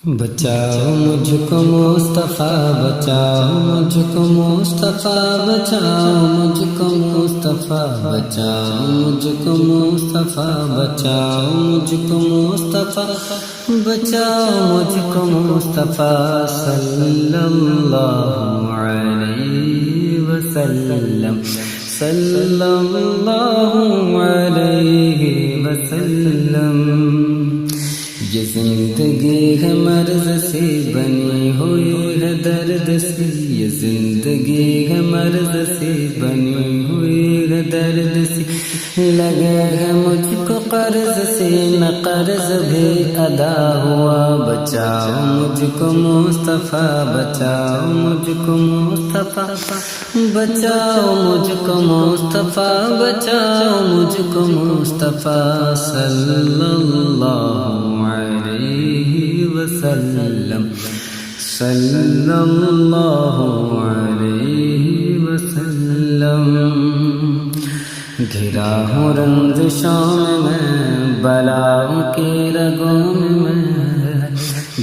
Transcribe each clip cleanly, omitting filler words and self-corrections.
بچاؤ مجھ کو مصطفیٰ، بچاؤ مجھ کو مصطفیٰ، بچاؤ مجھ کو مصطفیٰ، بچاؤ مجھ کو مصطفیٰ، بچاؤ مجھ کو مصطفیٰ، بچاؤ مجھ کو مصطفیٰ صلی اللہ علیہ وسلم، صلی اللہ علیہ وسلم۔ یہ زندگی ہے مرض سے بنی ہوئی ہے درد سے، یہ زندگی ہے مرض سے بنی ہوئی ہے درد سے، لگے ہے مجھ کو قرض سے نہ قرض بھی ادا ہوا۔ بچاؤ مجھ کو مصطفیٰ، بچاؤ مجھ کو مصطفیٰ، بچاؤ مجھ کو مصطفیٰ، بچاؤ مجھ کو مصطفیٰ صلی اللہ علیہ وسلم، صلی اللہ علیہ وسلم۔ گھرا ہوں رنجشوں میں بلاؤں کی رگوں میں،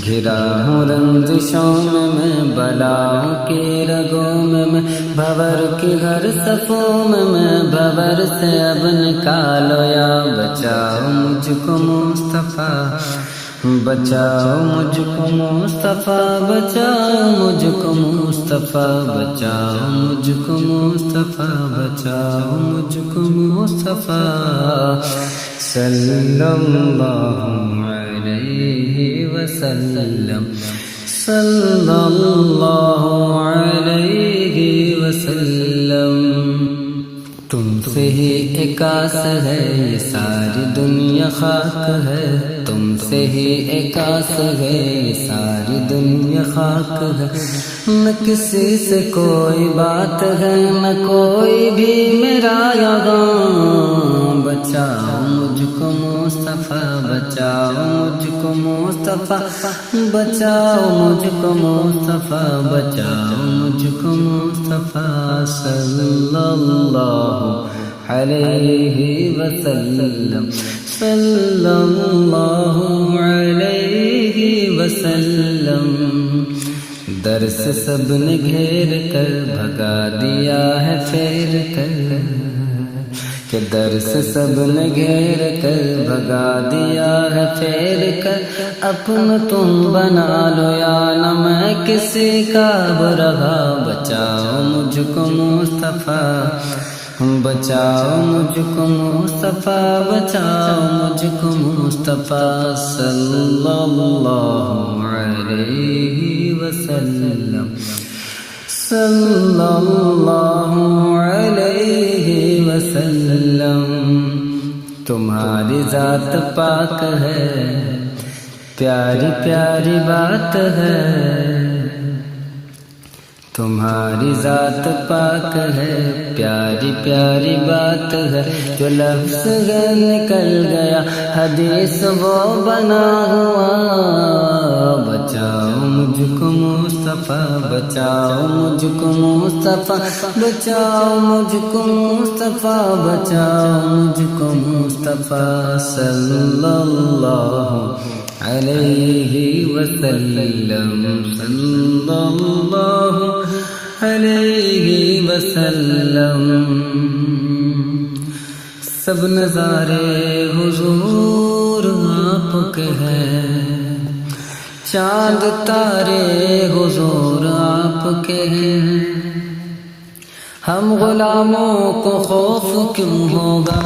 گھرا ہوں رنجشوں میں بلاؤں کی رگوں میں، بھور کی ہر صفوں میں بھور سے اب نکالو یا بچاؤ مجھ کو مصطفیٰ، بچاؤ مجھ کو مصطفیٰ، بچاؤ مجھ کو مصطفیٰ، بچاؤ مجھ کو مصطفیٰ، بچاؤ مجھ کو مصطفیٰ صلی اللہ علیہ وسلم، صلی اللہ علیہ وسلم۔ تم سے ہی ایک آس ہے یہ ساری دنیا خاک ہے، تم سے ہی ایک آس ہے یہ ساری دنیا خاک ہے، نہ کسی سے کوئی بات ہے نہ کوئی بھی میرا یہاں۔ بچاؤ مجھ کو مصطفیٰ، بچاؤ مجھ کو مصطفیٰ، بچاؤ مجھ کو مصطفیٰ، بچاؤ مجھ کو مصطفیٰ صلی اللہ علیہ وسلم، صلی اللہ علیہ وسلم۔ در سے سب نے گھیر کر بھگا دیا ہے پھیر کر، کہ در سے سب نے گھیر کر بھگا دیا ہے پھیر کر، اپنا تم بنا لو یا نہ میں کسی کا برہا۔ بچاؤ مجھ کو مصطفیٰ، بچاؤ مجھ کو مصطفیٰ، بچاؤ مجھ کو مصطفیٰ صلی اللہ علیہ وسلم، صلی اللہ علیہ وسلم۔ تمہاری ذات پاک ہے، پیاری پیاری بات ہے، تمہاری ذات پاک ہے، پیاری پیاری بات ہے، جو لفظ نکل گیا حدیث وہ بنا ہوا۔ بچاؤ مجھ کو مصطفیٰ، بچاؤ مجھ کو مصطفیٰ، بچاؤ مجھ کو مصطفیٰ، بچاؤ مجھ کو مصطفیٰ صلی اللہ علیہ وسلم، صلی اللہ علیہ وسلم۔ سب نظارے حضور آپ کے ہیں، چاند تارے حضور آپ کے ہیں، ہم غلاموں کو خوف کیوں ہوگا،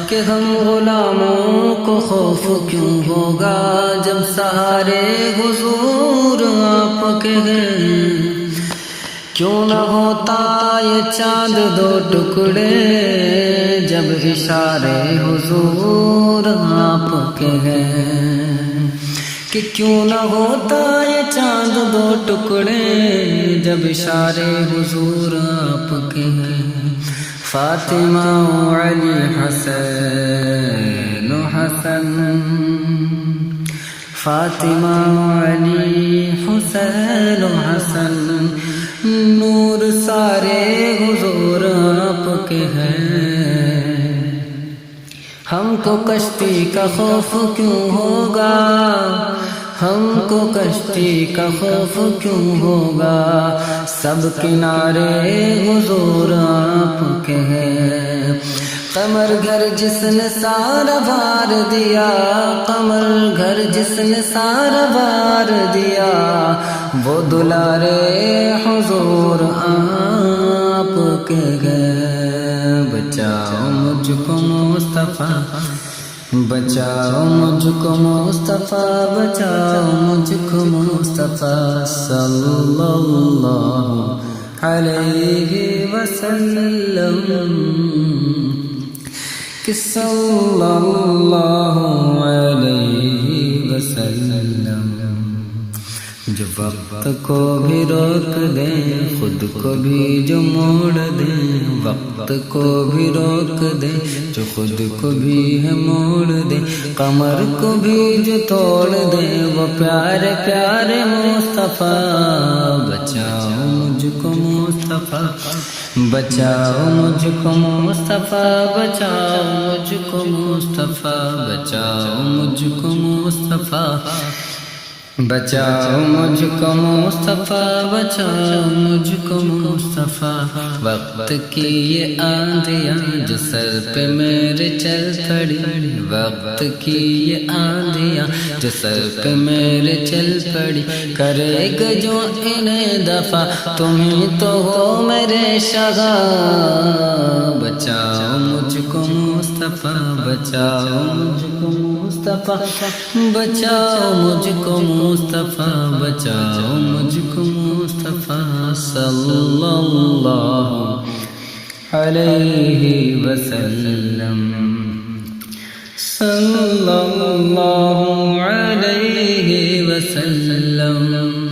کہ ہم غلاموں کو خوف کیوں ہوگا، جب سہارے حضور آپ کے ہیں۔ کیوں نہ ہوتا یہ چاند دو ٹکڑے، جب اشارے حضور آپ کے ہیں، کہ کیوں نہ ہوتا یہ چاند دو ٹکڑے، جب اشارے حضور آپ کے ہیں۔ فاطمہ و علی حسین و حسن، فاطمہ و علی حسین و حسن، نور سارے حضور آپ کے ہیں۔ ہم کو کشتی کا خوف کیوں ہوگا، ہم کو کشتی کا خوف کیوں ہوگا، سب کنارے حضور آپ کے ہیں۔ قمر گھر جس نے سارا بار دیا، قمر گھر جس نے سارا بار دیا، وہ دلارے حضور آپ کے ہیں۔ بچاؤ مجھ کو مصطفیٰ، بچاؤ مجھ کو مصطفیٰ، بچاؤ مجھ کو مصطفیٰ صلی اللہ علیہ وسلم، کہ صلی اللہ علیہ وسلم۔ جو وقت کو بھی روک دیں، خود کو بھی جو موڑ دیں، وقت کو بھی روک دیں، جو خود کو بھی ہے موڑ دیں، قمر کو بھی جو توڑ دیں، وہ پیارے پیارے مصطفیٰ۔ بچاؤ مجھ کو مصطفیٰ، بچاؤ مجھ کو مصطفیٰ، بچاؤ مجھ کو مصطفیٰ، بچاؤ مجھ کو مصطفیٰ، بچاؤ مجھ کو مصطفیٰ، بچاؤ مجھ کو مصطفیٰ۔ وقت کی یہ آندھیاں جو سر پہ میرے چل پڑی، وقت کی یہ آندھیاں جو سر پہ میرے چل پڑی، کرے گا جو انہیں دفع، تم ہی تو ہو میرے شگا۔ بچاؤ مجھ کو مصطفیٰ، بچاؤ مجھ کو مصطفیٰ، بچاؤ مجھ کو مصطفیٰ، بچاؤ مجھ کو مصطفیٰ صلی اللہ علیہ وسلم، صلی اللہ علیہ وسلم۔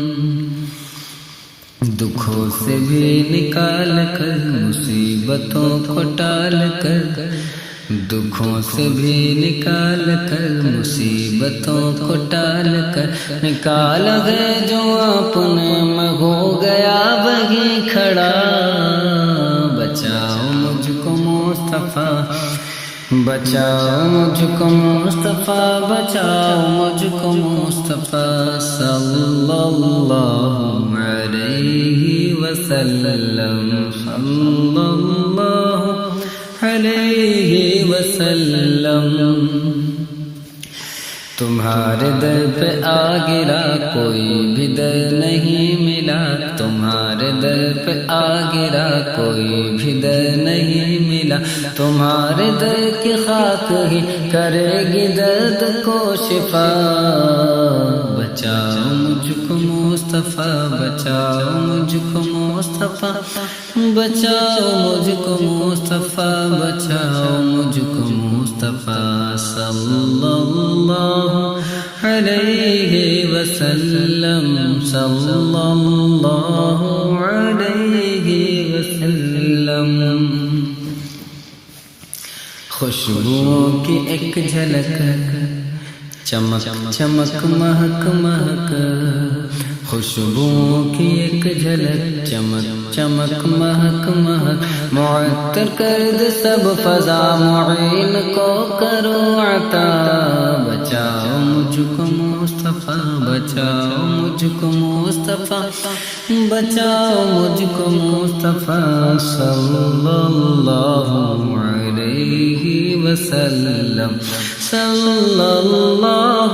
دکھوں سے بھی نکال کر، مصیبتوں کو ٹال کر، دکھوں سے بھی نکال کر، مصیبتوں کو ٹال کر، نکال گئے جو اپنے میں ہو گیا وہیں کھڑا۔ بچاؤ مجھ کو مصطفیٰ، بچاؤ مجھ کو مصطفیٰ، بچاؤ مجھ کو مصطفیٰ صلی اللہ علیہ وسلم، صلی اللہ علیہ وسلم۔ تمہارے در پہ آ گرا، کوئی بھی در نہیں ملا، تمہارے در پہ آ گرا، کوئی بھی در نہیں ملا، تمہارے در کی خاک ہی کرے گی درد کو شفا۔ بچاؤ مجھ کو مصطفیٰ، بچاؤ مجھ کو مصطفیٰ، بچاؤ مجھ کو مصطفیٰ، بچاؤ مجھ کو مصطفیٰ صلی اللہ علیہ وسلم، صلی اللہ علیہ وسلم۔ خوشبوؤں کی ایک جھلک، چمک چمک مہک مہک، خوشبوؤں کی ایک جھلک، چمک چمک مہک مہک، معطر کر دے سب فضا، معین کو کرو عطا۔ بچاؤ مجھ کو مصطفیٰ، بچاؤ مجھ کو مصطفیٰ، بچاؤ مجھ کو مصطفیٰ صلی اللہ علیہ وسلم، صلی اللہ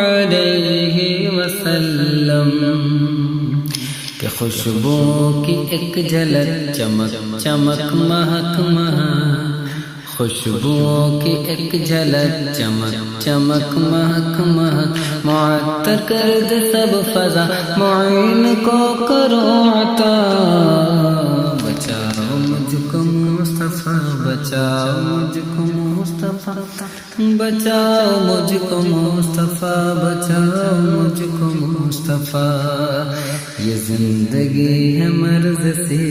علیہ وسلم۔ کہ خوشبو کی ایک جھلک، چمک چمک مہک مہک، خوشبو کی ایک جھلک، چمک چمک مہک مہک، معطر کر دے سب فضا، معین کو کرو عطا۔ بچاؤ مجھ کو مصطفیٰ، بچاؤ مجھ کو مصطفیٰ، بچاؤ مجھ کو مصطفیٰ، بچاؤ مجھ کو مصطفیٰ۔ یہ زندگی ہے مرض سے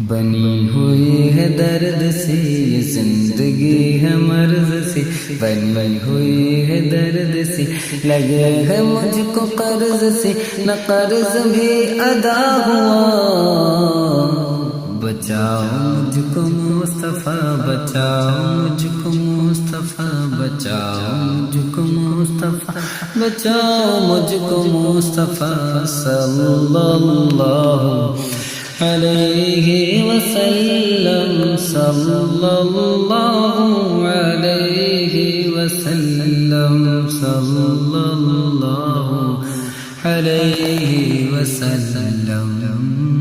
بنی ہوئی ہے درد سے، یہ زندگی ہے مرض سے بنی ہوئی ہے درد سے، لگے ہے مجھ کو قرض سے، نہ قرض بھی ادا ہوا۔ بچاؤ مجھ کو مصطفیٰ، بچاؤ مجھ کو مصطفیٰ، بچاؤ مجھ کو مصطفیٰ بچاؤ مجھ کو مصطفیٰ صلی اللہ علیہ وسلم صلی اللہ علیہ وسلم صلی اللہ علیہ وسلم